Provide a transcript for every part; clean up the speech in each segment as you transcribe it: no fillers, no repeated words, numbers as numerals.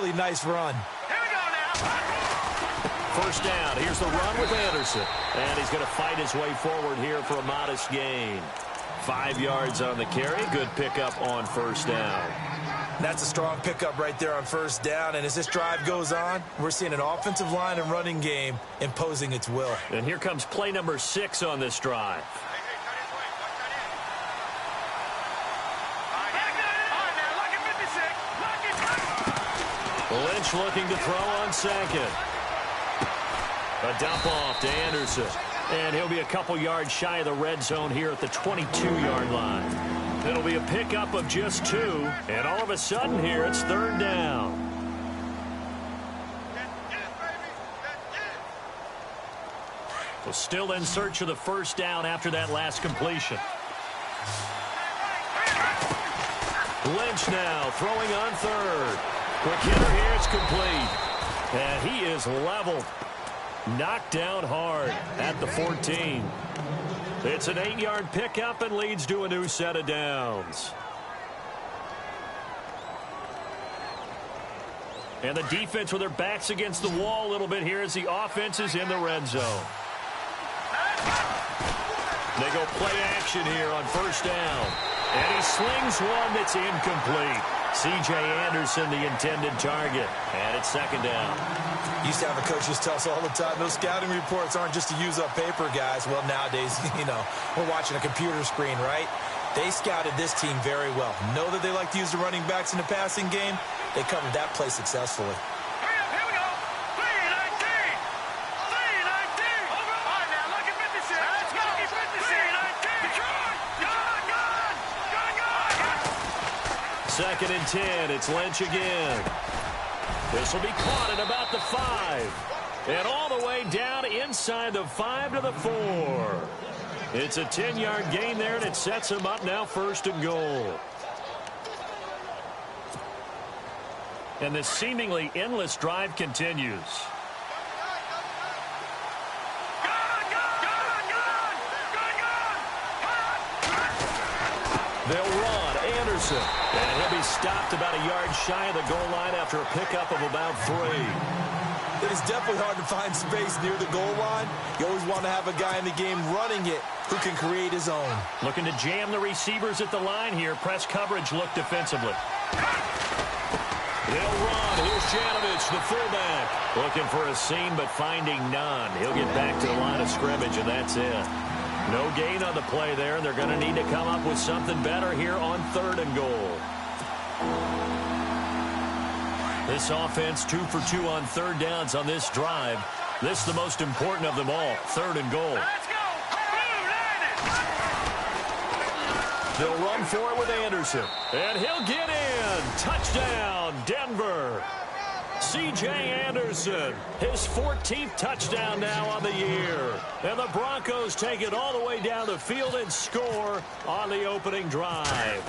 really nice run. Here we go now. First down. Here's the run with Anderson. And he's going to fight his way forward here for a modest gain. 5 yards on the carry. Good pickup on first down. That's a strong pickup right there on first down. And as this drive goes on, we're seeing an offensive line and running game imposing its will. And here comes play number 6 on this drive. Lynch looking to throw on second. A dump off to Anderson. And he'll be a couple yards shy of the red zone here at the 22-yard line. It'll be a pickup of just 2. And all of a sudden here, it's third down. Well, still in search of the first down after that last completion. Lynch now throwing on third. Quick hitter here, it's complete. And he is leveled. Knocked down hard at the 14. It's an 8-yard pickup and leads to a new set of downs. And the defense with their backs against the wall a little bit here as the offense is in the red zone. They go play action here on first down. And he slings one that's incomplete. C.J. Anderson, the intended target. And it's second down. Used to have a coach just tell us all the time, those scouting reports aren't just to use up paper, guys. Well, nowadays, we're watching a computer screen, right? They scouted this team very well. Know that they like to use the running backs in the passing game. They covered that play successfully. Second and 10. It's Lynch again. This will be caught at about the 5. And all the way down inside the 5 to the 4. It's a 10-yard gain there, and it sets him up now first and goal. And this seemingly endless drive continues. They'll run. Anderson. And he'll be stopped about a yard shy of the goal line after a pickup of about 3. It is definitely hard to find space near the goal line. You always want to have a guy in the game running it who can create his own. Looking to jam the receivers at the line here. Press coverage look defensively. They'll run. Here's Janovich, the fullback. Looking for a seam, but finding none. He'll get back to the line of scrimmage, and that's it. No gain on the play there, and they're going to need to come up with something better here on third and goal. This offense 2 for 2 on third downs on this drive. This is the most important of them all, third and goal. Let's go. They'll run for it with Anderson. And he'll get in. Touchdown, Denver. C.J. Anderson, his 14th touchdown now on the year. And the Broncos take it all the way down the field and score on the opening drive.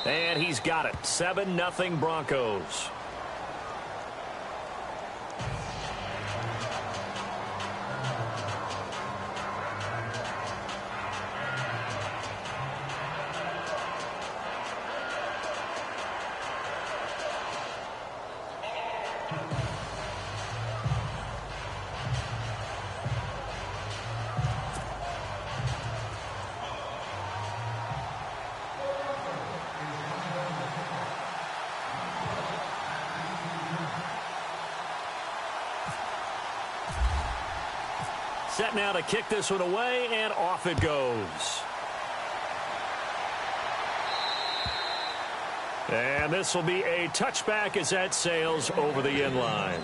And he's got it. 7-0 Broncos. Set now to kick this one away, and off it goes. And this will be a touchback as that sails over the end line.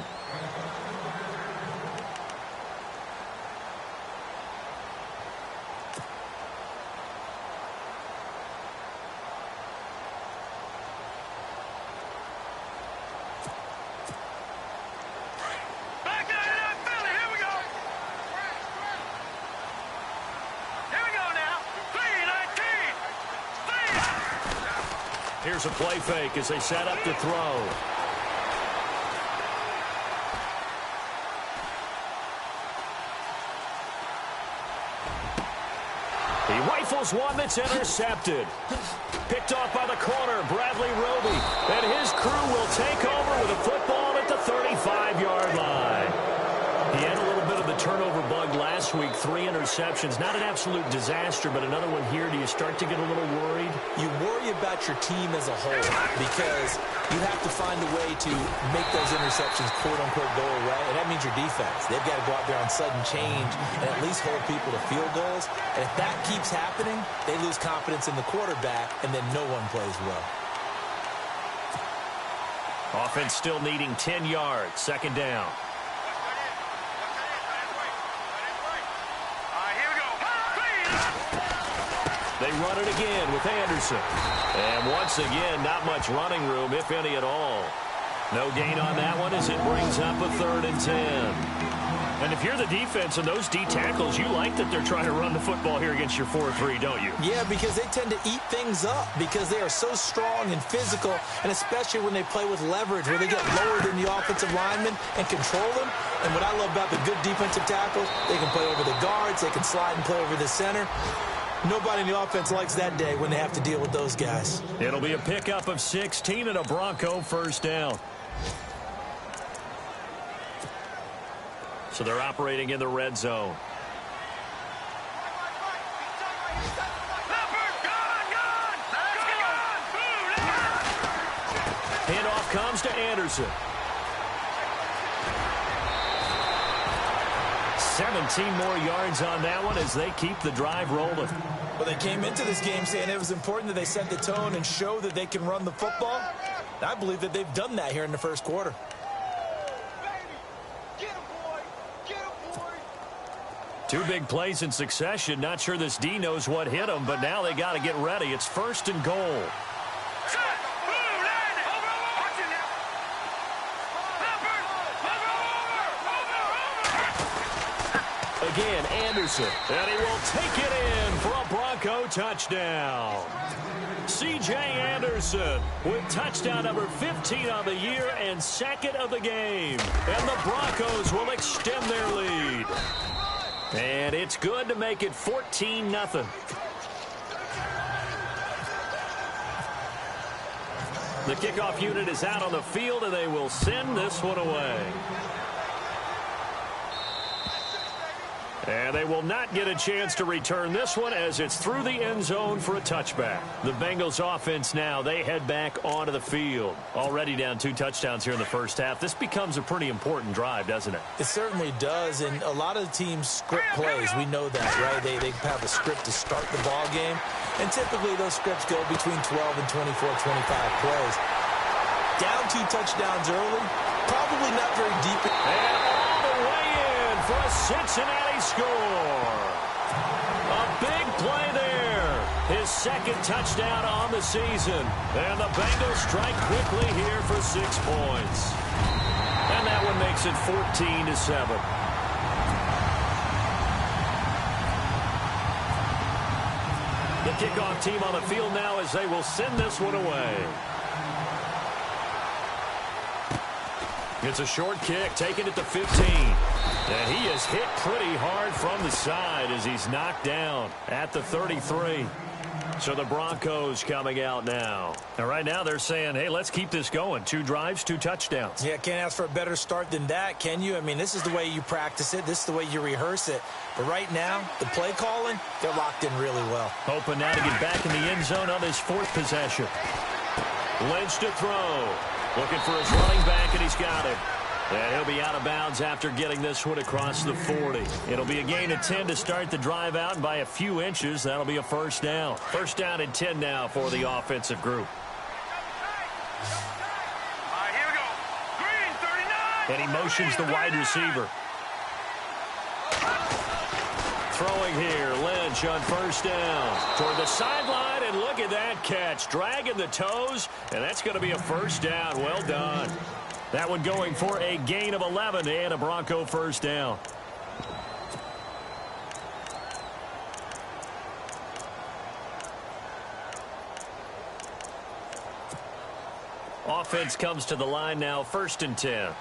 Here's a play fake as they set up to throw. He rifles one that's intercepted. Picked off by the corner, Bradley Roby. And his crew will take over with a football at the 35-yard line. He had a little bit of the turnover bug last week, 3 interceptions. Not an absolute disaster, but another one here. Do you start to get a little worried? You worry about your team as a whole because you have to find a way to make those interceptions, quote-unquote, go away, and that means your defense. They've got to go out there on sudden change and at least hold people to field goals. And if that keeps happening, they lose confidence in the quarterback, and then no one plays well. Offense still needing 10 yards, second down. They run it again with Anderson. And once again, not much running room, if any at all. No gain on that one as it brings up a 3rd and 10. And if you're the defense and those D tackles, you like that they're trying to run the football here against your 4-3, don't you? Yeah, because they tend to eat things up because they are so strong and physical, and especially when they play with leverage where they get lower than the offensive linemen and control them. And what I love about the good defensive tackles, they can play over the guards, they can slide and play over the center. Nobody in the offense likes that day when they have to deal with those guys. It'll be a pickup of 16 and a Bronco first down. So they're operating in the red zone. Handoff comes to Anderson. 17 more yards on that one as they keep the drive rolling. Well, they came into this game saying it was important that they set the tone and show that they can run the football. I believe that they've done that here in the first quarter. Two big plays in succession. Not sure this D knows what hit them, but now they got to get ready. It's 1st and goal. Again, Anderson. And he will take it in for a Bronco touchdown. C.J. Anderson with touchdown number 15 on the year and 2nd of the game. And the Broncos will extend their lead. And it's good to make it 14-0. The kickoff unit is out on the field, and they will send this one away. And they will not get a chance to return this one as it's through the end zone for a touchback. The Bengals offense now, they head back onto the field. Already down 2 touchdowns here in the first half. This becomes a pretty important drive, doesn't it? It certainly does, and a lot of the teams script plays. We know that, right? They have a script to start the ball game, and typically those scripts go between 12 and 24, 25 plays. Down 2 touchdowns early, probably not very deep. And all the way in for a Cincinnati score. A big play there. His 2nd touchdown on the season. And the Bengals strike quickly here for 6 points. And that one makes it 14-7. The kickoff team on the field now as they will send this one away. It's a short kick, taken at the 15. And he is hit pretty hard from the side as he's knocked down at the 33. So the Broncos coming out now. And right now they're saying, hey, let's keep this going. 2 drives, 2 touchdowns. Yeah, can't ask for a better start than that, can you? I mean, this is the way you practice it. This is the way you rehearse it. But right now, the play calling, they're locked in really well. Hoping now to get back in the end zone on his 4th possession. Lynch to throw. Looking for his running back, and he's got it. And he'll be out of bounds after getting this one across the 40. It'll be a gain of 10 to start the drive out, and by a few inches, that'll be a first down. First down and 10 now for the offensive group. All right, here we go. Green, 39. And he motions the wide receiver. Throwing here, Lynch on first down. Toward the sideline, and look at that catch. Dragging the toes, and that's going to be a first down. Well done. That one going for a gain of 11 and a Bronco first down. Offense comes to the line now, 1st and 10.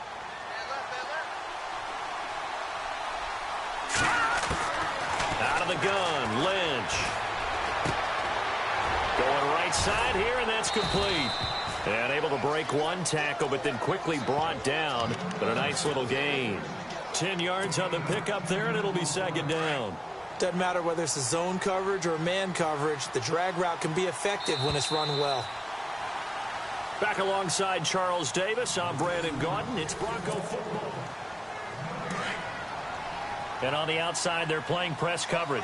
Out of the gun, Lynch. Going right inside here, and that's complete. And able to break one tackle, but then quickly brought down. But a nice little gain. 10 yards on the pickup there, and it'll be second down. Doesn't matter whether it's a zone coverage or man coverage. The drag route can be effective when it's run well. Back alongside Charles Davis, I'm Brandon Gaudin. It's Bronco football. And on the outside, they're playing press coverage.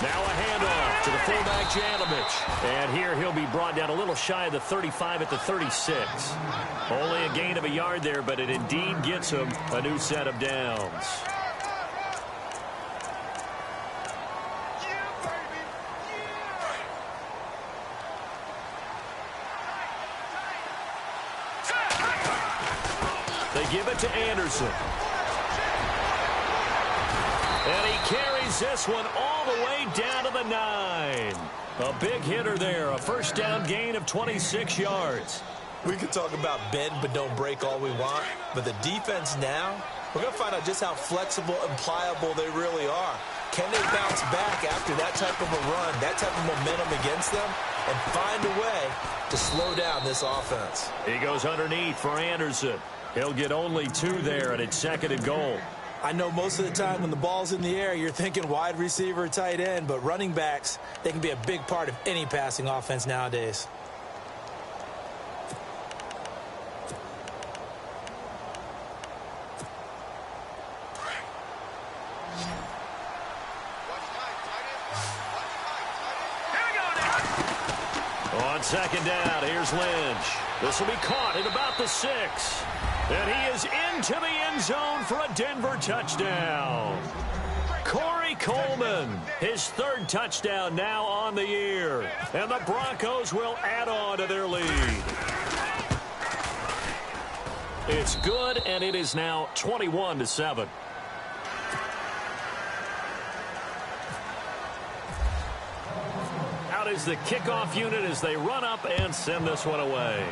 Now a handoff to the fullback, Janovich. And here he'll be brought down a little shy of the 35 at the 36. Only a gain of a yard there, but it indeed gets him a new set of downs. They give it to Anderson. And he carries this one all the way down to the 9. A big hitter there. A first down gain of 26 yards. We can talk about bend but don't break all we want, but the defense now, we're going to find out just how flexible and pliable they really are. Can they bounce back after that type of a run, that type of momentum against them, and find a way to slow down this offense? He goes underneath for Anderson. He'll get only 2 there, and it's second and goal. I know most of the time when the ball's in the air, you're thinking wide receiver, tight end, but running backs, they can be a big part of any passing offense nowadays. On second down, here's Lynch. This will be caught at about the 6. And he is into the end zone for a Denver touchdown. Corey Coleman, his 3rd touchdown now on the year. And the Broncos will add on to their lead. It's good, and it is now 21-7. Out is the kickoff unit as they run up and send this one away.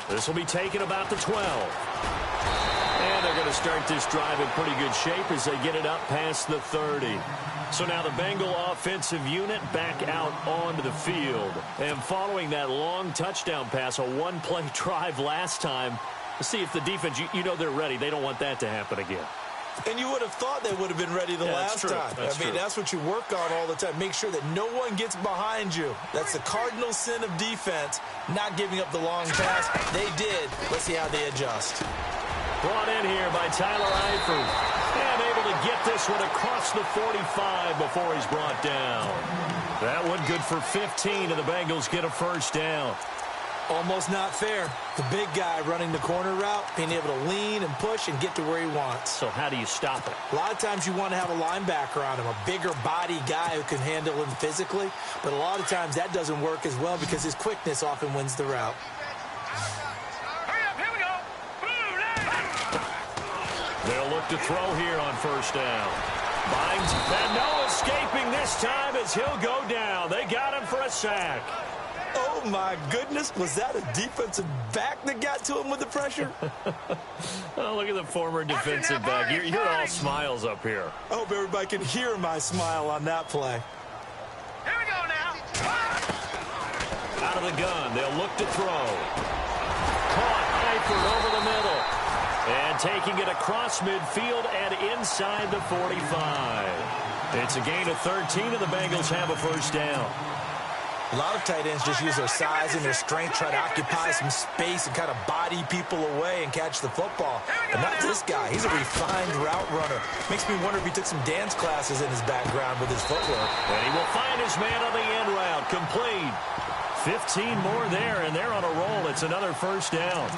This will be taken about the 12. And they're going to start this drive in pretty good shape as they get it up past the 30. So now the Bengal offensive unit back out onto the field. And following that long touchdown pass, a one-play drive last time, let's see if the defense, you know they're ready. They don't want that to happen again. And you would have thought they would have been ready the last time. That's what you work on all the time. Make sure that no one gets behind you. That's the cardinal sin of defense, not giving up the long pass. They did. Let's see how they adjust. Brought in here by Tyler Eifert. And able to get this one across the 45 before he's brought down. That one good for 15, and the Bengals get a first down. Almost not fair. The big guy running the corner route, being able to lean and push and get to where he wants. So how do you stop it? A lot of times you want to have a linebacker on him, a bigger body guy who can handle him physically. But a lot of times that doesn't work as well because his quickness often wins the route. Hurry up, here we go. They'll look to throw here on first down. Binds, and no escaping this time as he'll go down. They got him for a sack. Oh, my goodness. Was that a defensive back that got to him with the pressure? Oh, look at the former defensive back. You're all smiles up here. I hope everybody can hear my smile on that play. Here we go now. Out of the gun, they'll look to throw. Caught, Eifert over the middle. And taking it across midfield and inside the 45. It's a gain of 13, and the Bengals have a first down. A lot of tight ends just use their size and their strength, try to occupy some space and kind of body people away and catch the football. But not this guy. He's a refined route runner. Makes me wonder if he took some dance classes in his background with his footwork. And he will find his man on the end route. Complete. 15 more there, and they're on a roll. It's another first down.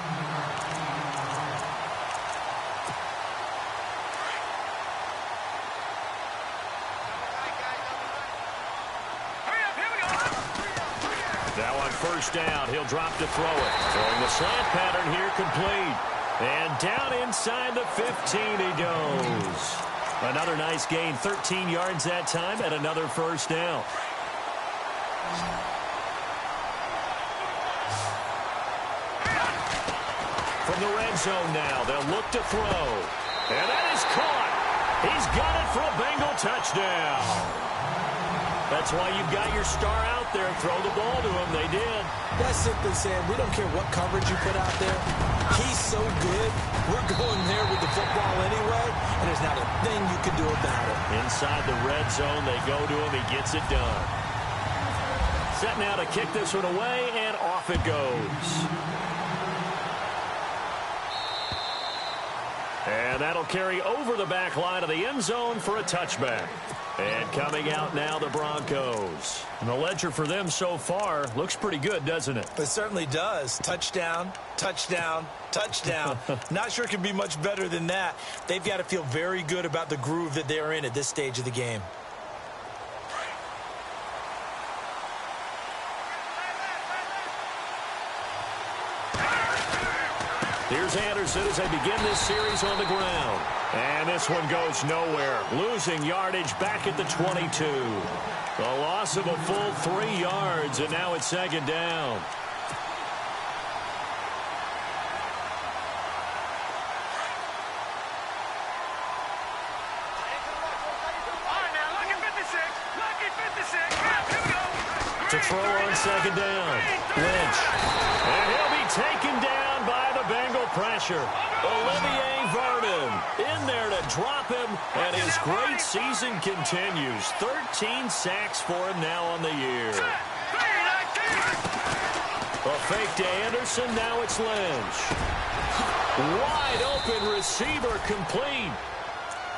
Now on first down, he'll drop to throw it. Throwing the slant pattern here, complete. And down inside the 15 he goes. Another nice gain, 13 yards that time, and another first down. From the red zone now, they'll look to throw. And that is caught. He's got it for a Bengal touchdown. That's why you've got your star out there. Throw the ball to him. They did. That's simply saying we don't care what coverage you put out there. He's so good. We're going there with the football anyway, and there's not a thing you can do about it. Inside the red zone, they go to him. He gets it done. Set now to kick this one away, and off it goes. And that'll carry over the back line of the end zone for a touchback. And coming out now, the Broncos. And the ledger for them so far looks pretty good, doesn't it? It certainly does. Touchdown, touchdown, touchdown. Not sure it can be much better than that. They've got to feel very good about the groove that they're in at this stage of the game. Here's Anderson as they begin this series on the ground. And this one goes nowhere. Losing yardage back at the 22. A loss of a full 3 yards, and now it's second down. To throw on second down. Lynch. And he'll be taken down by the Bengal pressure. Olivier Vernon in there to drop him, and his great season continues. 13 sacks for him now on the year. A fake to Anderson, now it's Lynch. Wide open receiver complete.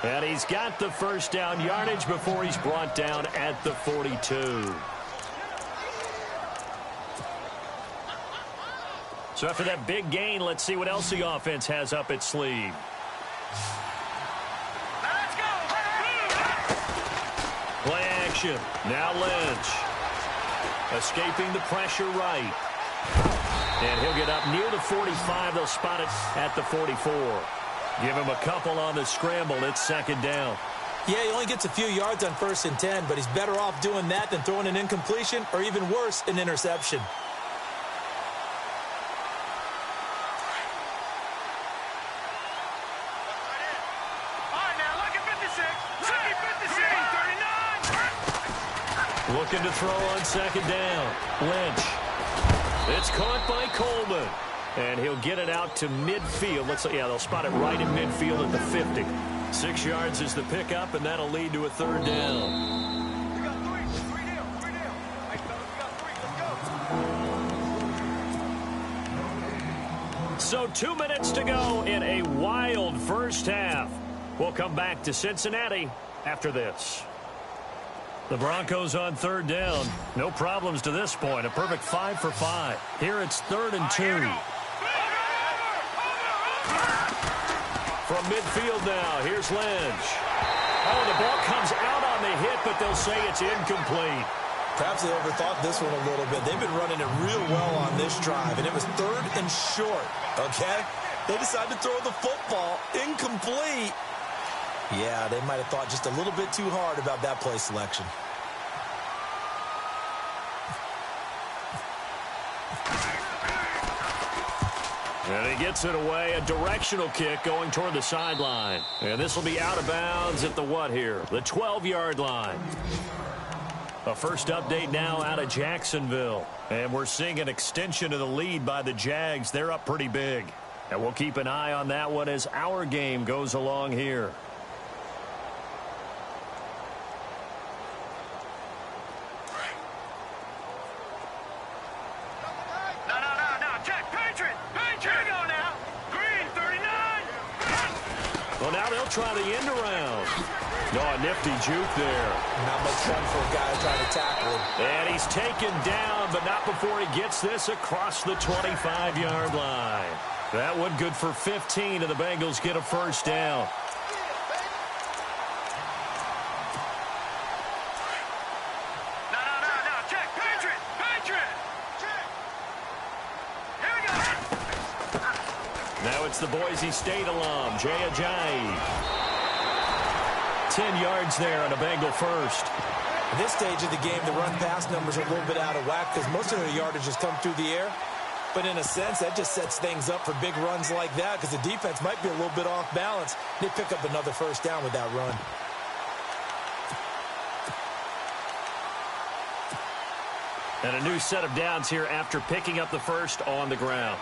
And he's got the first down yardage before he's brought down at the 42. So after that big gain, let's see what else the offense has up its sleeve. Let's go. Play action. Now Lynch. Escaping the pressure right. And he'll get up near the 45. They'll spot it at the 44. Give him a couple on the scramble. It's second down. Yeah, he only gets a few yards on 1st and 10, but he's better off doing that than throwing an incompletion or even worse, an interception. Looking to throw on second down. Lynch. It's caught by Coleman. And he'll get it out to midfield. Yeah, they'll spot it right in midfield at the 50. 6 yards is the pickup, and that'll lead to a third down. We got three. Three down. Hey, fellas, we got 3. Let's go. So 2 minutes to go in a wild first half. We'll come back to Cincinnati after this. The Broncos on third down. No problems to this point. A perfect 5 for 5. Here it's 3rd and 2. From midfield now, here's Lynch. Oh, the ball comes out on the hit, but they'll say it's incomplete. Perhaps they overthought this one a little bit. They've been running it real well on this drive, and it was 3rd and short, okay? They decided to throw the football incomplete. Yeah, they might have thought just a little bit too hard about that play selection. And he gets it away, a directional kick going toward the sideline. And this will be out of bounds at the what here? The 12-yard line. A first update now out of Jacksonville. And we're seeing an extension of the lead by the Jags. They're up pretty big. And we'll keep an eye on that one as our game goes along here. Well, now they'll try the end around. No, a nifty juke there. Not much fun for a guy trying to tackle him. And he's taken down, but not before he gets this across the 25-yard line. That one good for 15, and the Bengals get a first down. Now it's the Boise State alum, Jay Ajayi. 10 yards there on a Bengal first. At this stage of the game, the run-pass numbers are a little bit out of whack because most of their yardage has come through the air. But in a sense, that just sets things up for big runs like that because the defense might be a little bit off balance. They pick up another first down with that run. And a new set of downs here after picking up the first on the ground.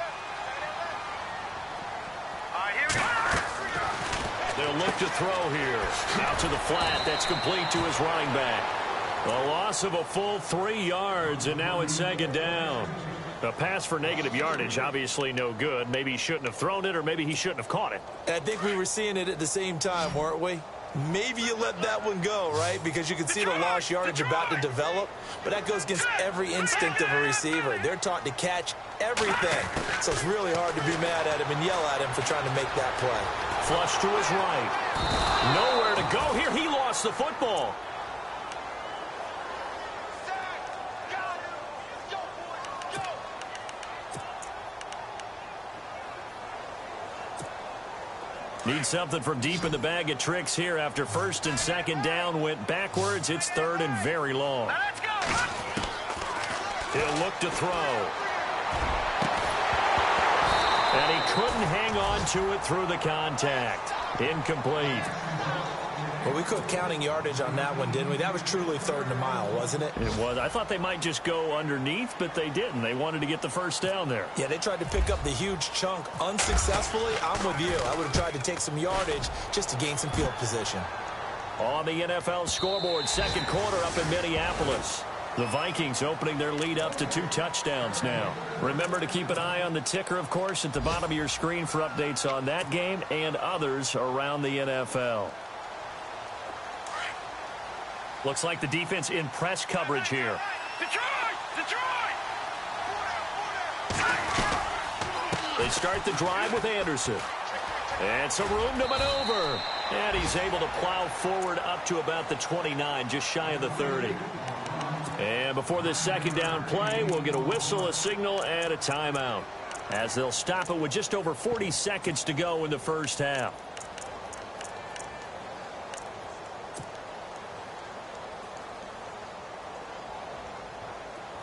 They'll look to throw here. Out to the flat. That's complete to his running back. A loss of a full 3 yards, and now it's second down. A pass for negative yardage, obviously no good. Maybe he shouldn't have thrown it, or maybe he shouldn't have caught it. I think we were seeing it at the same time, weren't we? Maybe you let that one go, right? Because you can see the lost yardage about to develop. But that goes against every instinct of a receiver. They're taught to catch everything. So it's really hard to be mad at him and yell at him for trying to make that play. Flush to his right. Nowhere to go here. He lost the football. Need something from deep in the bag of tricks here after first and second down went backwards. It's third and very long. He'll look to throw. And he couldn't hang on to it through the contact. Incomplete. Well, we quit counting yardage on that one, didn't we? That was truly third and a mile, wasn't it? It was. I thought they might just go underneath, but they didn't. They wanted to get the first down there. Yeah, they tried to pick up the huge chunk unsuccessfully. I'm with you. I would have tried to take some yardage just to gain some field position. On the NFL scoreboard, second quarter up in Minneapolis. The Vikings opening their lead up to 2 touchdowns now. Remember to keep an eye on the ticker, of course, at the bottom of your screen for updates on that game and others around the NFL. Looks like the defense in press coverage here. They start the drive with Anderson. And some room to maneuver. And he's able to plow forward up to about the 29, just shy of the 30. And before this second down play, we'll get a whistle, a signal, and a timeout, as they'll stop it with just over 40 seconds to go in the first half.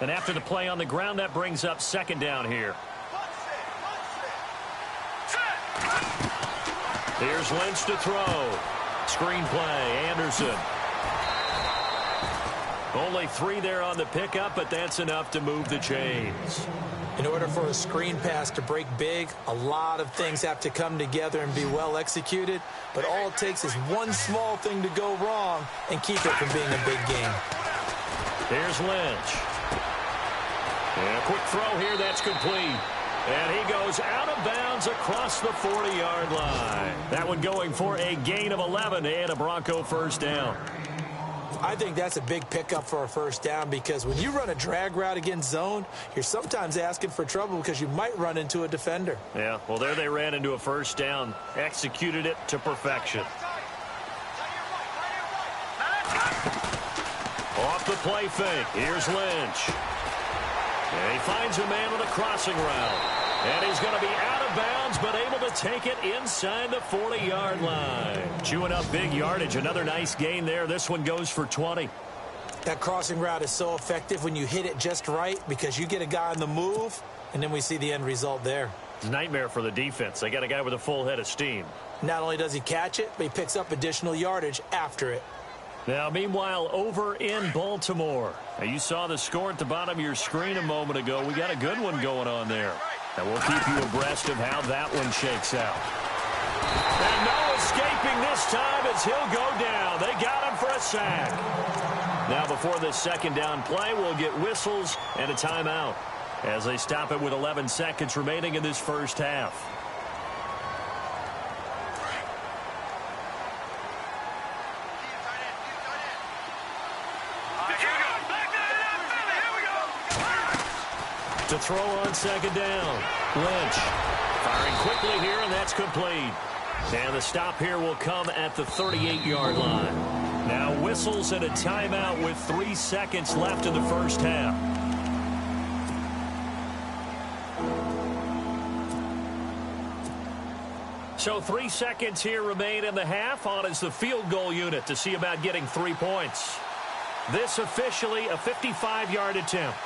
And after the play on the ground, that brings up second down here. Here's Lynch to throw. Screen play, Anderson. Only 3 there on the pickup, but that's enough to move the chains. In order for a screen pass to break big, a lot of things have to come together and be well executed. But all it takes is one small thing to go wrong and keep it from being a big game. Here's Lynch. And a quick throw here, that's complete. And he goes out of bounds across the 40-yard line. That one going for a gain of 11 and a Bronco first down. I think that's a big pickup for a first down because when you run a drag route against zone, you're sometimes asking for trouble because you might run into a defender. Yeah, well, there they ran into a first down, executed it to perfection. Off the play fake, here's Lynch. And he finds a man on a crossing route. And he's going to be out of bounds, but able to take it inside the 40-yard line. Chewing up big yardage. Another nice gain there. This one goes for 20. That crossing route is so effective when you hit it just right because you get a guy on the move, and then we see the end result there. It's a nightmare for the defense. They got a guy with a full head of steam. Not only does he catch it, but he picks up additional yardage after it. Now, meanwhile, over in Baltimore. Now, you saw the score at the bottom of your screen a moment ago. We got a good one going on there. And we'll keep you abreast of how that one shakes out. And no escaping this time as he'll go down. They got him for a sack. Now, before this second down play, we'll get whistles and a timeout as they stop it with 11 seconds remaining in this first half. To throw on second down. Lynch firing quickly here, and that's complete. And the stop here will come at the 38-yard line. Now whistles and a timeout with 3 seconds left in the first half. So 3 seconds here remain in the half. On is the field goal unit to see about getting 3 points. This officially a 55-yard attempt.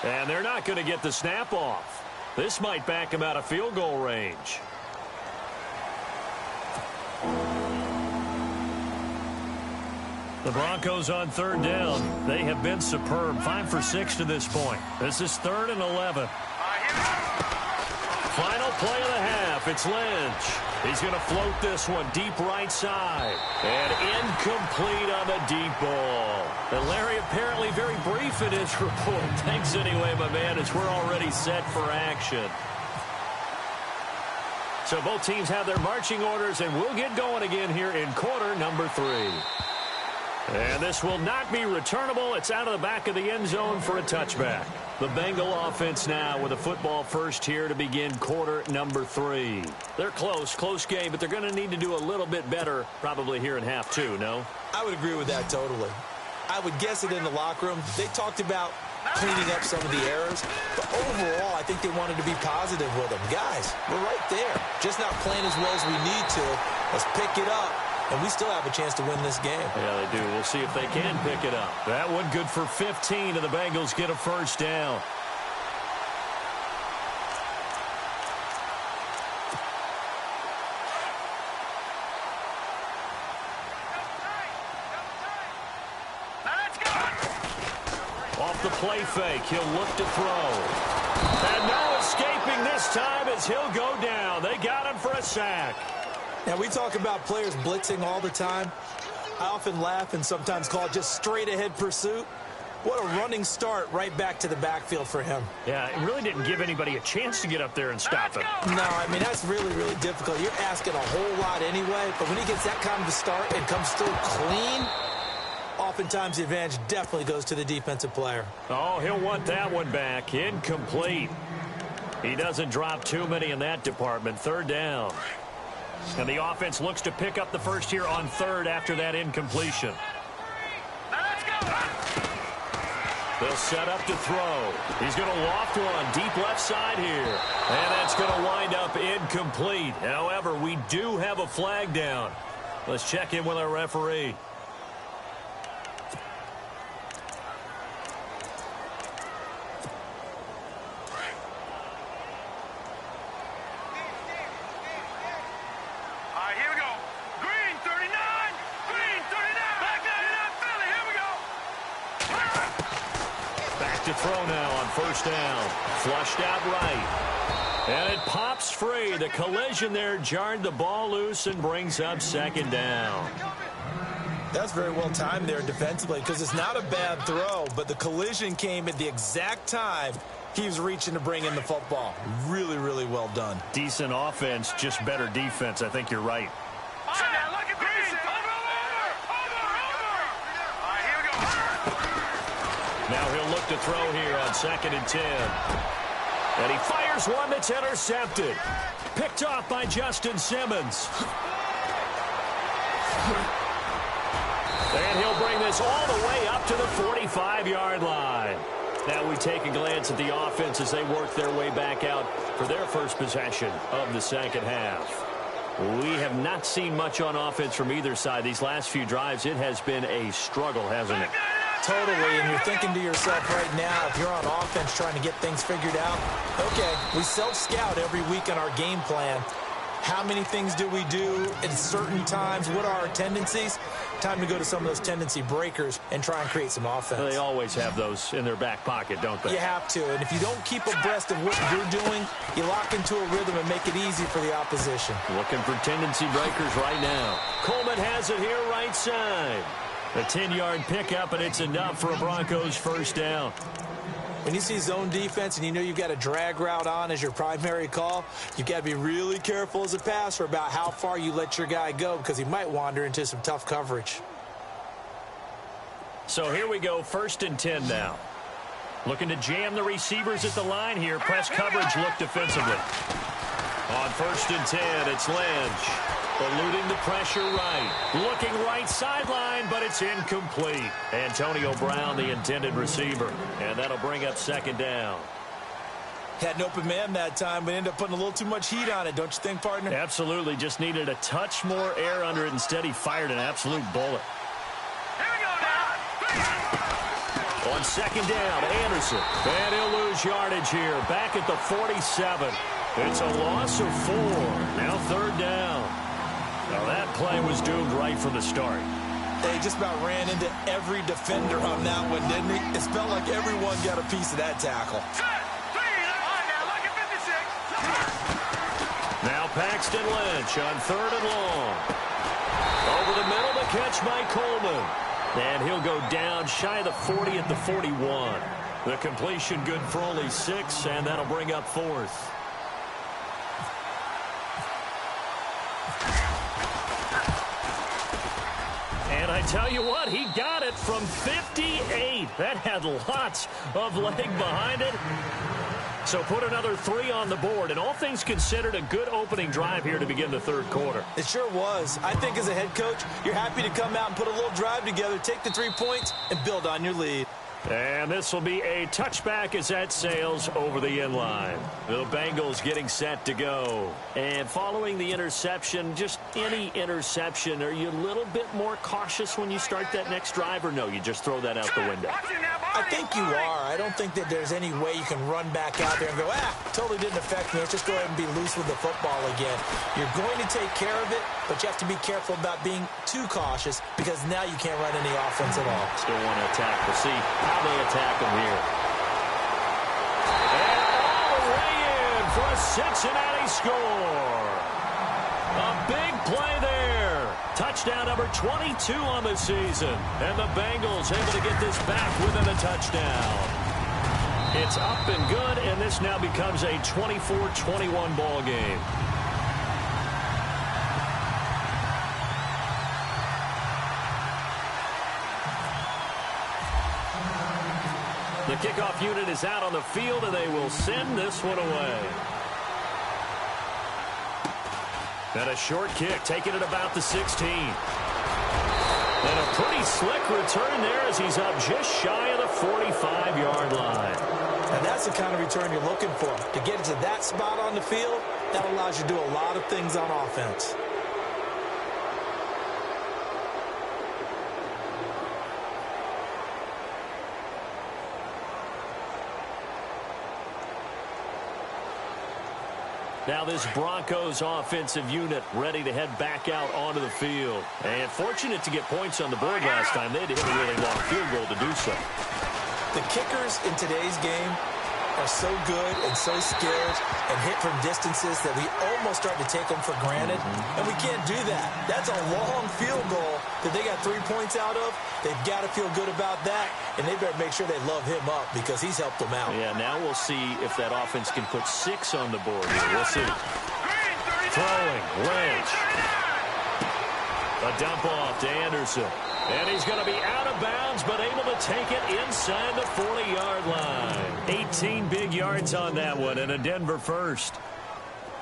And they're not going to get the snap off. This might back him out of field goal range. The Broncos on third down. They have been superb. 5 for 6 to this point. This is 3rd and 11. Final play of the half. It's Lynch. He's going to float this one deep right side. And incomplete on the deep ball. And Larry apparently very brief in his report. Thanks anyway, my man, as we're already set for action. So both teams have their marching orders, and we'll get going again here in quarter number 3. And this will not be returnable. It's out of the back of the end zone for a touchback. The Bengal offense now with a football first here to begin quarter number 3. They're close game, but they're going to need to do a little bit better probably here in half 2, no? I would agree with that totally. I would guess it in the locker room. They talked about cleaning up some of the errors, but overall, I think they wanted to be positive with them. Guys, we're right there. Just not playing as well as we need to. Let's pick it up. And we still have a chance to win this game. Yeah, they do. We'll see if they can pick it up. That one good for 15, and the Bengals get a first down. Off the play fake, he'll look to throw. And no escaping this time as he'll go down. They got him for a sack. Now, we talk about players blitzing all the time. I often laugh and sometimes call it just straight-ahead pursuit. What a running start right back to the backfield for him. Yeah, it really didn't give anybody a chance to get up there and stop him. No, I mean, that's really, really difficult. You're asking a whole lot anyway, but when he gets that kind of a start and comes through clean, oftentimes the advantage definitely goes to the defensive player. Oh, he'll want that one back. Incomplete. He doesn't drop too many in that department. 3rd down. And the offense looks to pick up the first here on 3rd after that incompletion. They'll set up to throw. He's going to loft one deep left side here. And that's going to wind up incomplete. However, we do have a flag down. Let's check in with our referee. To throw now on 1st down. Flushed out right. And it pops free. The collision there jarred the ball loose and brings up 2nd down. That's very well timed there defensively because it's not a bad throw, but the collision came at the exact time he was reaching to bring in the football. Really, really well done. Decent offense, just better defense. I think you're right. Now he'll look to throw here on 2nd and 10. And he fires one that's intercepted. Picked off by Justin Simmons. And he'll bring this all the way up to the 45-yard line. Now we take a glance at the offense as they work their way back out for their first possession of the 2nd half. We have not seen much on offense from either side. These last few drives, it has been a struggle, hasn't it? Totally, and you're thinking to yourself right now, if you're on offense trying to get things figured out, okay, we self-scout every week in our game plan. How many things do we do at certain times? What are our tendencies? Time to go to some of those tendency breakers and try and create some offense. They always have those in their back pocket, don't they? You have to, and if you don't keep abreast of what you're doing, you lock into a rhythm and make it easy for the opposition. Looking for tendency breakers right now. Coleman has it here right side. A 10-yard pickup, and it's enough for a Broncos first down. When you see zone defense and you know you've got a drag route on as your primary call, you've got to be really careful as a passer about how far you let your guy go because he might wander into some tough coverage. So here we go, 1st and 10 now. Looking to jam the receivers at the line here. Press coverage look defensively. On 1st and 10, it's Lynch. Eluding the pressure right. Looking right sideline, but it's incomplete. Antonio Brown, the intended receiver. And that'll bring up 2nd down. Had an open man that time, but ended up putting a little too much heat on it, don't you think, partner? Absolutely. Just needed a touch more air under it. Instead, he fired an absolute bullet. On second down, Anderson. And he'll lose yardage here. Back at the 47. It's a loss of 4. Now third down. Now that play was doomed right from the start. They just about ran into every defender on that one, didn't he? It felt like everyone got a piece of that tackle. Now Paxton Lynch on third and long. Over the middle, the catch by Coleman. And he'll go down shy of the 40 at the 41. The completion good for only 6, and that'll bring up fourth. And I tell you what, he got it from 58. That had lots of leg behind it. So put another 3 on the board, and all things considered, a good opening drive here to begin the third quarter. It sure was. I think as a head coach, you're happy to come out and put a little drive together, take the 3 points, and build on your lead. And this will be a touchback as that sails over the end line. The Bengals getting set to go. And following the interception, just any interception, are you a little bit more cautious when you start that next drive, or no, you just throw that out the window? I think you are. I don't think that there's any way you can run back out there and go, totally didn't affect me. Let's just go ahead and be loose with the football again. You're going to take care of it, but you have to be careful about being too cautious because now you can't run any offense at all. Still want to attack. We'll see how they attack him here. And all the way in for a Cincinnati score. A big play there. Touchdown number 22 on the season. And the Bengals able to get this back within a touchdown. It's up and good, and this now becomes a 24-21 ball game. The kickoff unit is out on the field, and they will send this one away. And a short kick, taking it about the 16. And a pretty slick return there as he's up just shy of the 45-yard line. And that's the kind of return you're looking for. To get to that spot on the field, that allows you to do a lot of things on offense. Now this Broncos offensive unit ready to head back out onto the field. And fortunate to get points on the board last time. They had to hit a really long field goal to do so. The kickers in today's game are so good and so skilled and hit from distances that we almost start to take them for granted. And we can't do that. That's a long field goal that they got 3 points out of. They've got to feel good about that, and they better make sure they love him up because he's helped them out. Yeah, now we'll see if that offense can put 6 on the board here. We'll see. Throwing, Lynch. A dump off to Anderson. And he's going to be out of bounds, but able to take it inside the 40-yard line. 18 big yards on that one, and a Denver first.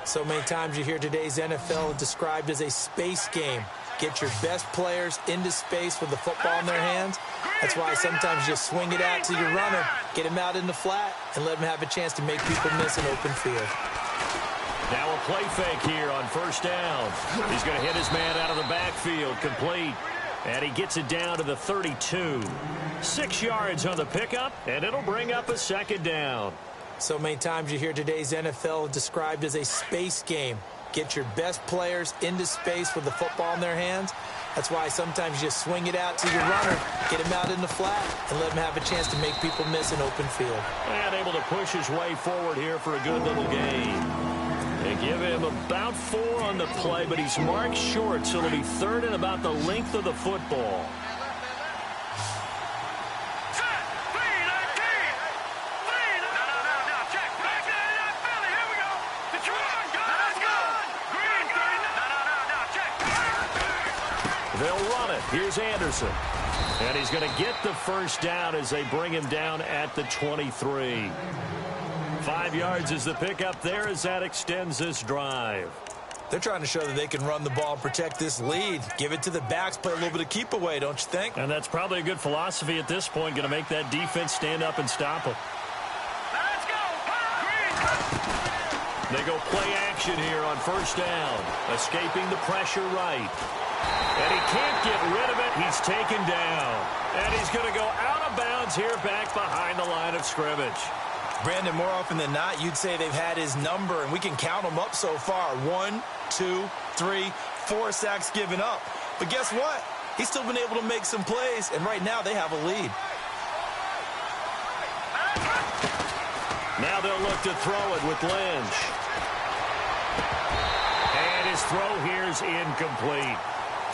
So many times you hear today's NFL described as a space game. Get your best players into space with the football in their hands. That's why sometimes you just swing it out to your runner, get him out in the flat, and let him have a chance to make people miss an open field. Now a play fake here on first down. He's going to hit his man out of the backfield, complete. And he gets it down to the 32. 6 yards on the pickup, and it'll bring up a second down. So many times you hear today's NFL described as a space game. Get your best players into space with the football in their hands. That's why sometimes you just swing it out to your runner, get him out in the flat, and let him have a chance to make people miss an open field. And able to push his way forward here for a good little gain. They give him about 4 on the play, but he's marked short, so it'll be third and about the length of the football. They'll run it. Here's Anderson. And he's going to get the first down as they bring him down at the 23. 5 yards is the pickup there as that extends this drive. They're trying to show that they can run the ball and protect this lead. Give it to the backs, play a little bit of keep away, don't you think? And that's probably a good philosophy at this point, going to make that defense stand up and stop them. Let's go! They go play action here on first down. Escaping the pressure right. And he can't get rid of it. He's taken down. And he's going to go out of bounds here back behind the line of scrimmage. Brandon, more often than not, you'd say they've had his number, and we can count them up so far. 1, 2, 3, 4 sacks given up. But guess what? He's still been able to make some plays, and right now they have a lead. Now they'll look to throw it with Lynch. And his throw here is incomplete.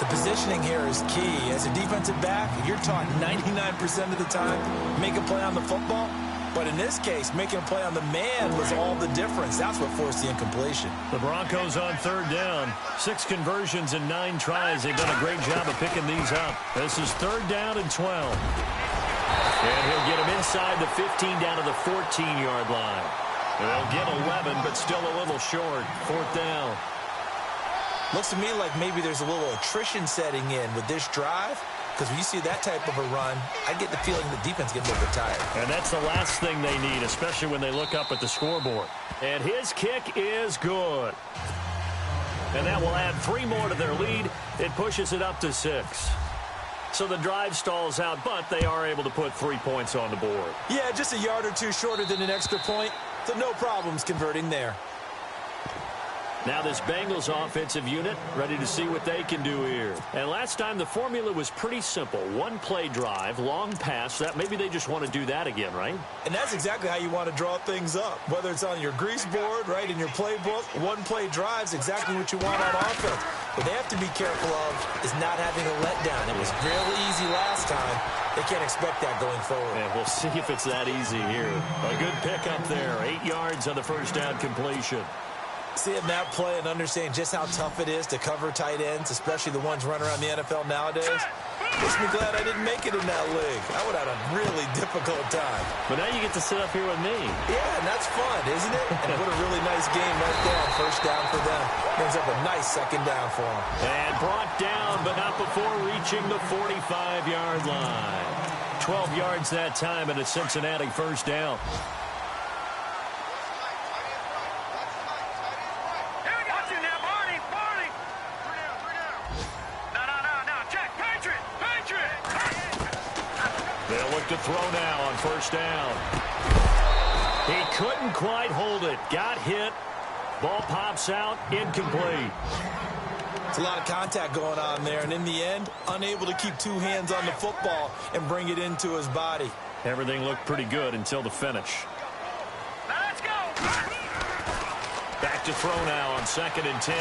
The positioning here is key. As a defensive back, you're taught 99% of the time, make a play on the football. But in this case, making a play on the man was all the difference. That's what forced the incompletion. The Broncos on third down. 6 conversions and 9 tries. They've done a great job of picking these up. This is third down and 12. And he'll get him inside the 15 down to the 14-yard line. They'll get 11, but still a little short. Fourth down. Looks to me like maybe there's a little attrition setting in with this drive. Because when you see that type of a run, I get the feeling the defense gets a little bit tired. And that's the last thing they need, especially when they look up at the scoreboard. And his kick is good. And that will add 3 more to their lead. It pushes it up to 6. So the drive stalls out, but they are able to put 3 points on the board. Yeah, just a yard or 2 shorter than an extra point. So no problems converting there. Now this Bengals offensive unit ready to see what they can do here. And last time the formula was pretty simple. 1-play drive, long pass. That maybe they just want to do that again, right? And that's exactly how you want to draw things up. Whether it's on your grease board, right, in your playbook, 1-play drive's exactly what you want on offense. What they have to be careful of is not having a letdown. It was really easy last time. They can't expect that going forward. And we'll see if it's that easy here. A good pickup there. 8 yards on the first down completion. Seeing that play and understanding just how tough it is to cover tight ends, especially the ones running around the NFL nowadays, makes me glad I didn't make it in that league. I would have had a really difficult time. But now you get to sit up here with me. Yeah, and that's fun, isn't it? And what a really nice game right there on first down for them. Brings up a nice second down for them. And brought down, but not before reaching the 45-yard line. 12 yards that time, and a Cincinnati first down. They'll look to throw now on first down. He couldn't quite hold it. Got hit. Ball pops out. Incomplete. It's a lot of contact going on there, and in the end, unable to keep 2 hands on the football and bring it into his body. Everything looked pretty good until the finish. Let's go. Back to throw now on 2nd and 10.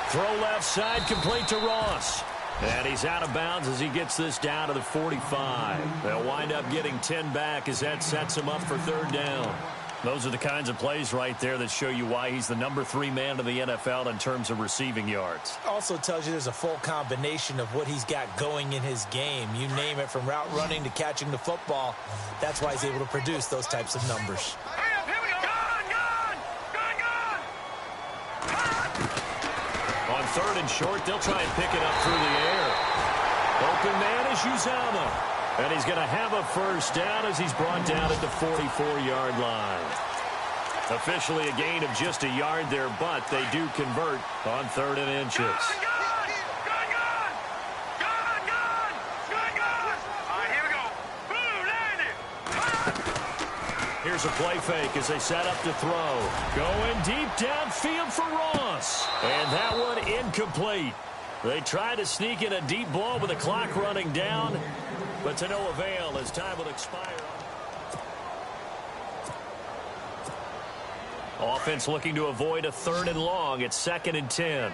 Throw left side, complete to Ross. And he's out of bounds as he gets this down to the 45. They'll wind up getting 10 back as that sets him up for third down. Those are the kinds of plays right there that show you why he's the number 3 man in the NFL in terms of receiving yards. Also tells you there's a full combination of what he's got going in his game. You name it, from route running to catching the football. That's why he's able to produce those types of numbers. Here we go. On 3rd and short, they'll try and pick it up through the air. Open man is Uzomah. And he's going to have a first down as he's brought down at the 44-yard line. Officially a gain of just a yard there, but they do convert on 3rd and inches. All right, here we go. Boom, landed. Here's a play fake as they set up to throw. Going deep downfield for Ross. And that one incomplete. They try to sneak in a deep ball with the clock running down, but to no avail as time will expire. Offense looking to avoid a 3rd and long. It's 2nd and 10.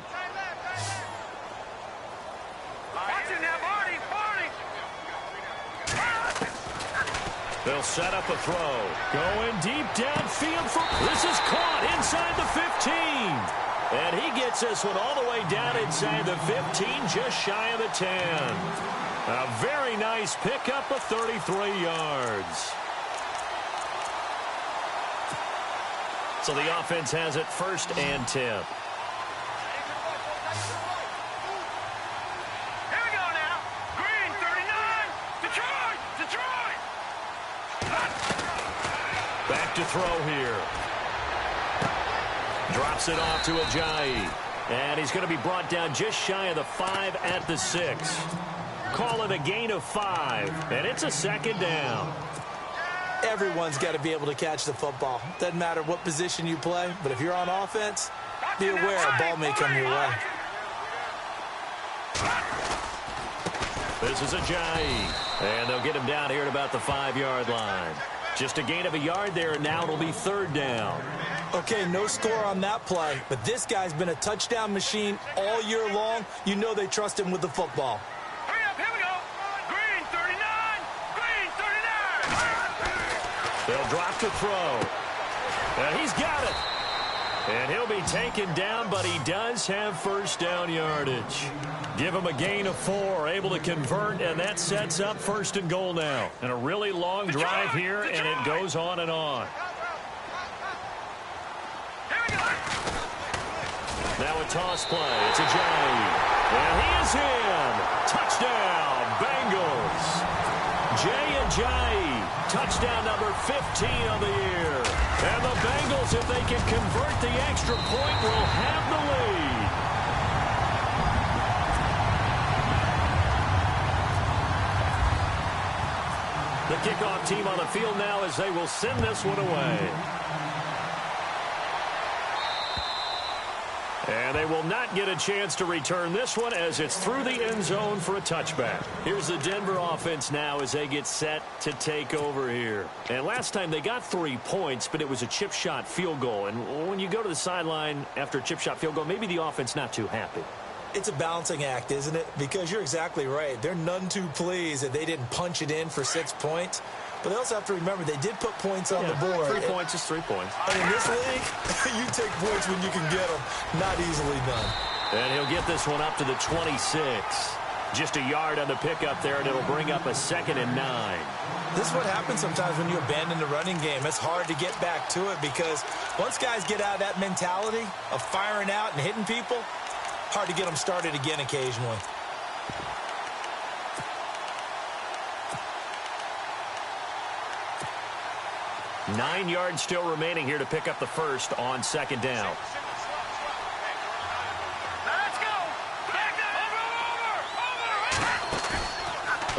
They'll set up a throw. Going deep downfield for... This is caught inside the 15. And he gets this one all the way down inside the 15, just shy of the 10. A very nice pickup of 33 yards. So the offense has it 1st and 10. Here we go now. Green, 39. Detroit. Back to throw here. Drops it off to Ajayi. And he's going to be brought down just shy of the 5 at the 6. call it a gain of 5, and it's a second down. Everyone's got to be able to catch the football. Doesn't matter what position you play, but if you're on offense, be aware a ball may come your way. This is Ajayi, and they'll get him down here at about the 5-yard line. Just a gain of a yard there, and now it'll be third down. Okay, no score on that play, but this guy's been a touchdown machine all year long. You know they trust him with the football. Hurry up, here we go. Green 39. Green 39. They'll drop to throw. And he's got it. And he'll be taken down, but he does have first down yardage. Give him a gain of 4, able to convert, and that sets up first and goal now. And a really long drive here, and it goes on and on. Now a toss play. It's Ajayi. And he is in. Touchdown, Bengals. Jay Ajayi, touchdown number 15 of the year. And the Bengals, if they can convert the extra point, will have the lead. The kickoff team on the field now as they will send this one away. And they will not get a chance to return this one as it's through the end zone for a touchback. Here's the Denver offense now as they get set to take over here. And last time they got 3 points, but it was a chip shot field goal. And when you go to the sideline after a chip shot field goal, maybe the offense not too happy. It's a balancing act, isn't it? Because you're exactly right. They're none too pleased that they didn't punch it in for 6 points. But they also have to remember they did put points on the board. 3 points is 3 points. And in this league, you take points when you can get them. Not easily done. And he'll get this one up to the 26. Just a yard on the pickup there, and it'll bring up a 2nd and 9. This is what happens sometimes when you abandon the running game. It's hard to get back to it because once guys get out of that mentality of firing out and hitting people, hard to get them started again occasionally. Nine yards still remaining here to pick up the first on 2nd down. Let's go.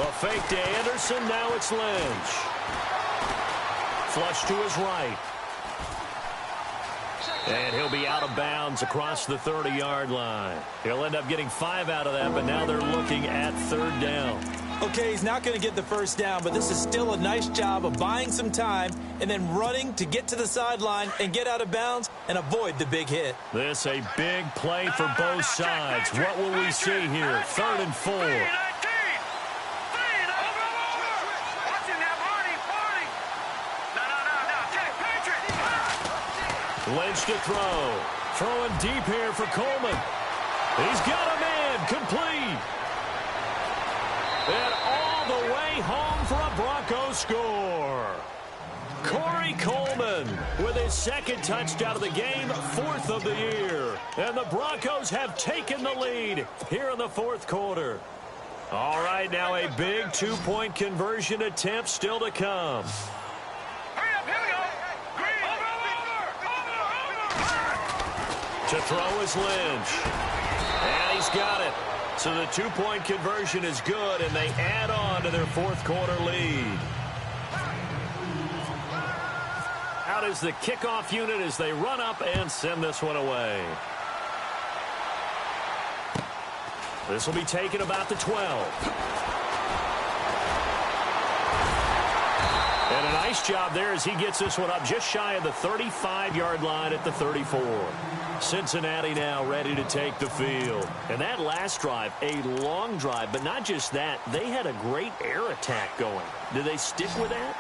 A fake to Anderson. Now it's Lynch. Flush to his right. And he'll be out of bounds across the 30-yard line. He'll end up getting 5 out of that, but now they're looking at 3rd down. Okay, he's not going to get the first down, but this is still a nice job of buying some time and then running to get to the sideline and get out of bounds and avoid the big hit. This a big play for both sides. What will we see here? 3rd and 4. Lynch to throw. Throwing deep here for Coleman. He's got a man complete. And all the way home for a Broncos score. Corey Coleman with his 2nd touchdown of the game, 4th of the year. And the Broncos have taken the lead here in the 4th quarter. All right, now a big 2-point conversion attempt still to come. To throw is Lynch. And he's got it. So the 2-point conversion is good, and they add on to their 4th quarter lead. Out is the kickoff unit as they run up and send this one away. This will be taken about the 12. And a nice job there as he gets this one up just shy of the 35-yard line at the 34. Cincinnati now ready to take the field. And that last drive, a long drive, but not just that. They had a great air attack going. Do they stick with that?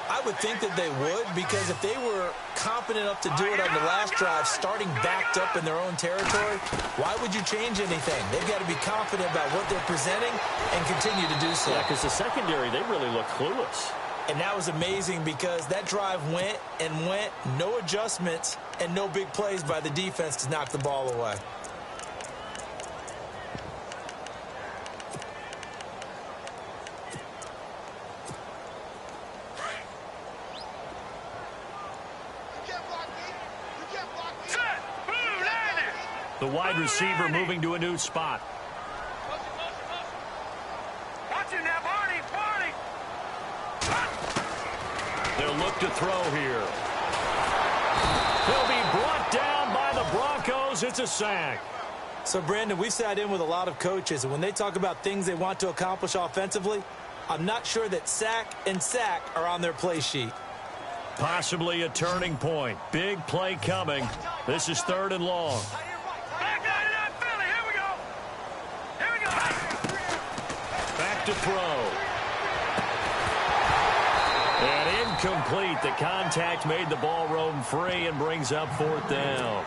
I would think that they would, because if they were confident enough to do it on the last drive, starting backed up in their own territory, why would you change anything? They've got to be confident about what they're presenting and continue to do so. Yeah, because the secondary, they really look clueless. And that was amazing because that drive went and went, no adjustments, and no big plays by the defense to knock the ball away. The wide receiver moving to a new spot. you now, Barney. Barney. They'll look to throw here. He'll be brought down by the Broncos. It's a sack. So, Brandon, we've sat in with a lot of coaches, and when they talk about things they want to accomplish offensively, I'm not sure that sack and sack are on their play sheet. Possibly a turning point. Big play coming. This is 3rd and long. Back line it up, Philly. Here we go. Here we go. Back to throw. And incomplete. The contact made the ball roam free and brings up 4th down.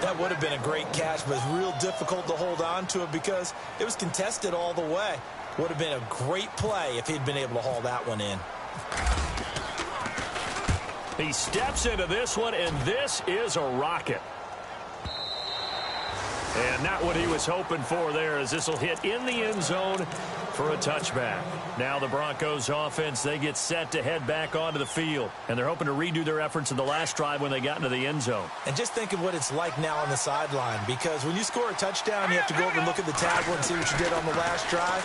That would have been a great catch, but it's real difficult to hold on to it because it was contested all the way. Would have been a great play if he'd been able to haul that one in. He steps into this one, and this is a rocket. And not what he was hoping for there, as this will hit in the end zone for a touchback. Now the Broncos offense, they get set to head back onto the field. And they're hoping to redo their efforts in the last drive when they got into the end zone. And just think of what it's like now on the sideline, because when you score a touchdown, you have to go over and look at the tablet and see what you did on the last drive.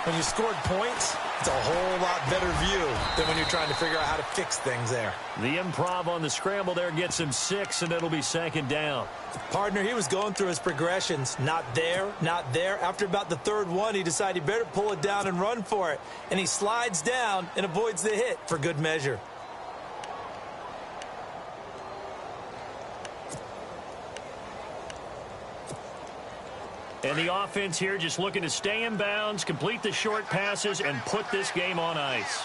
When you scored points, it's a whole lot better view than when you're trying to figure out how to fix things there. The improv on the scramble there gets him 6, and it'll be 2nd down. Partner, he was going through his progressions. Not there, not there. After about the 3rd one, he decided he better pull it down and run for it. And he slides down and avoids the hit for good measure. And the offense here just looking to stay in bounds, complete the short passes, and put this game on ice.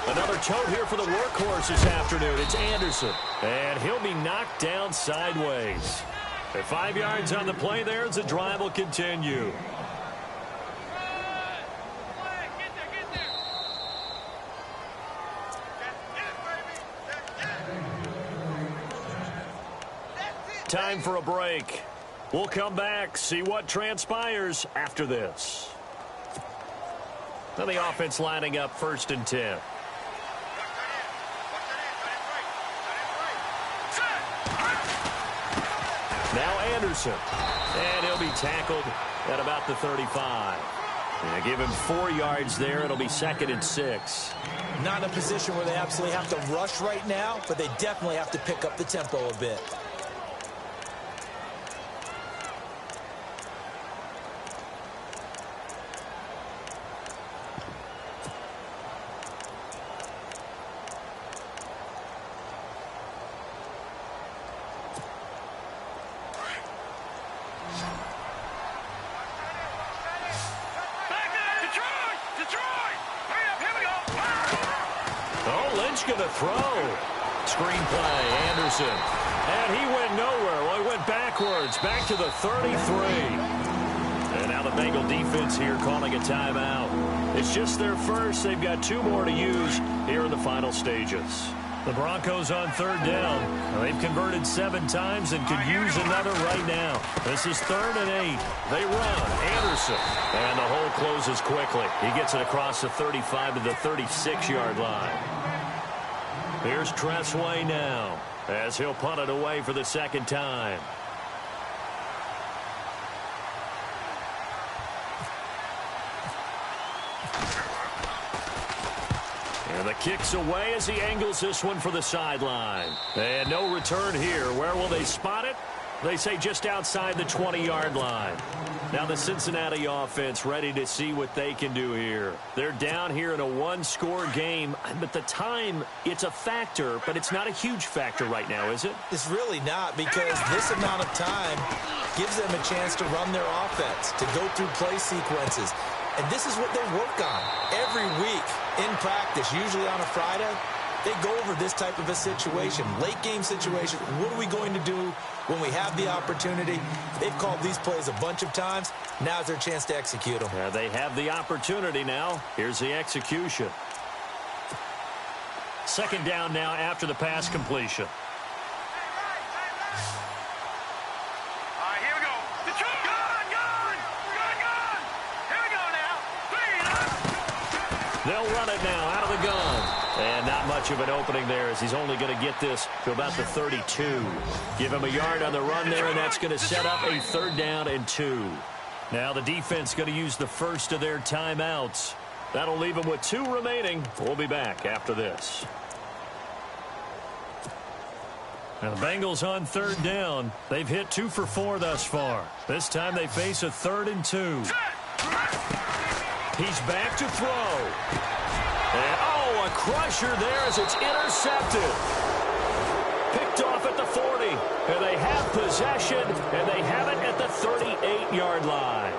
Another tote here for the workhorse this afternoon. It's Anderson. And he'll be knocked down sideways. At 5 yards on the play there as the drive will continue. Time for a break. We'll come back, see what transpires after this. Now the offense lining up 1st and 10. Now Anderson. And he'll be tackled at about the 35. And give him 4 yards there. It'll be 2nd and 6. Not in a position where they absolutely have to rush right now, but they definitely have to pick up the tempo a bit. Going to throw. Screenplay, Anderson. And he went nowhere. Well, he went backwards, back to the 33. And now the Bengal defense here calling a timeout. It's just their first. They've got 2 more to use here in the final stages. The Broncos on 3rd down. They've converted 7 times and could use another right now. This is 3rd and 8. They run. Anderson. And the hole closes quickly. He gets it across the 35 to the 36-yard line. Here's Tressway now as he'll punt it away for the 2nd time. And the kick's away as he angles this one for the sideline. And no return here. Where will they spot it? They say just outside the 20-yard line. Now the Cincinnati offense ready to see what they can do here. They're down here in a 1-score game, but the time, it's a factor, but it's not a huge factor right now, is it? It's really not, because this amount of time gives them a chance to run their offense, to go through play sequences. And this is what they work on every week in practice, usually on a Friday. They go over this type of a situation, late game situation. What are we going to do when we have the opportunity? They've called these plays a bunch of times. Now's their chance to execute them. They have the opportunity now. Here's the execution. 2nd down now after the pass completion. All right, here we go. Gun! Here we go now. They'll run it now out of the gun. And not much of an opening there as he's only going to get this to about the 32. Give him a yard on the run there, and that's going to set up a 3rd down and 2. Now the defense going to use the first of their timeouts. That'll leave them with 2 remaining. We'll be back after this. Now the Bengals on 3rd down. They've hit 2 for 4 thus far. This time they face a 3rd and 2. He's back to throw. And, oh, a crusher there as it's intercepted. Picked off at the 40. And they have possession, and they have it at the 38-yard line.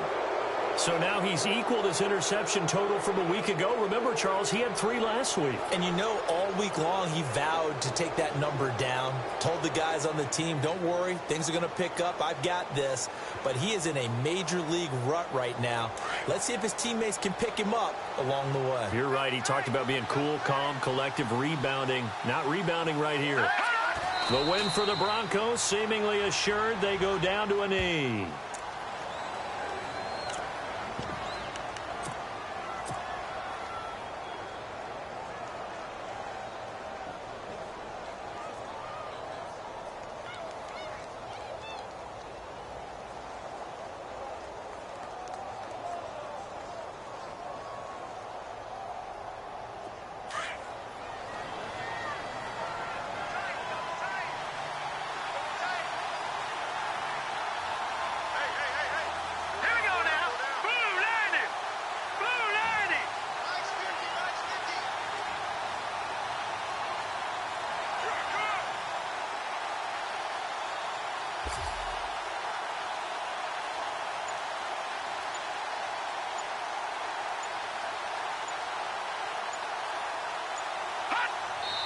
So now he's equaled his interception total from a week ago. Remember, Charles, he had 3 last week. And you know, all week long he vowed to take that number down. Told the guys on the team, don't worry, things are going to pick up. I've got this. But he is in a major league rut right now. Let's see if his teammates can pick him up along the way. You're right. He talked about being cool, calm, collective, rebounding. Not rebounding right here. The win for the Broncos, seemingly assured. They go down to a knee.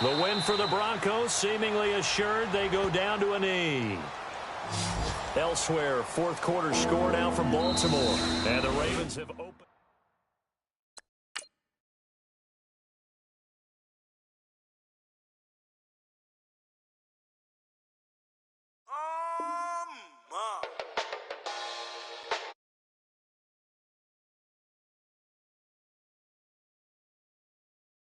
The win for the Broncos, seemingly assured. They go down to a knee. Elsewhere, 4th quarter score now from Baltimore. And the Ravens have opened.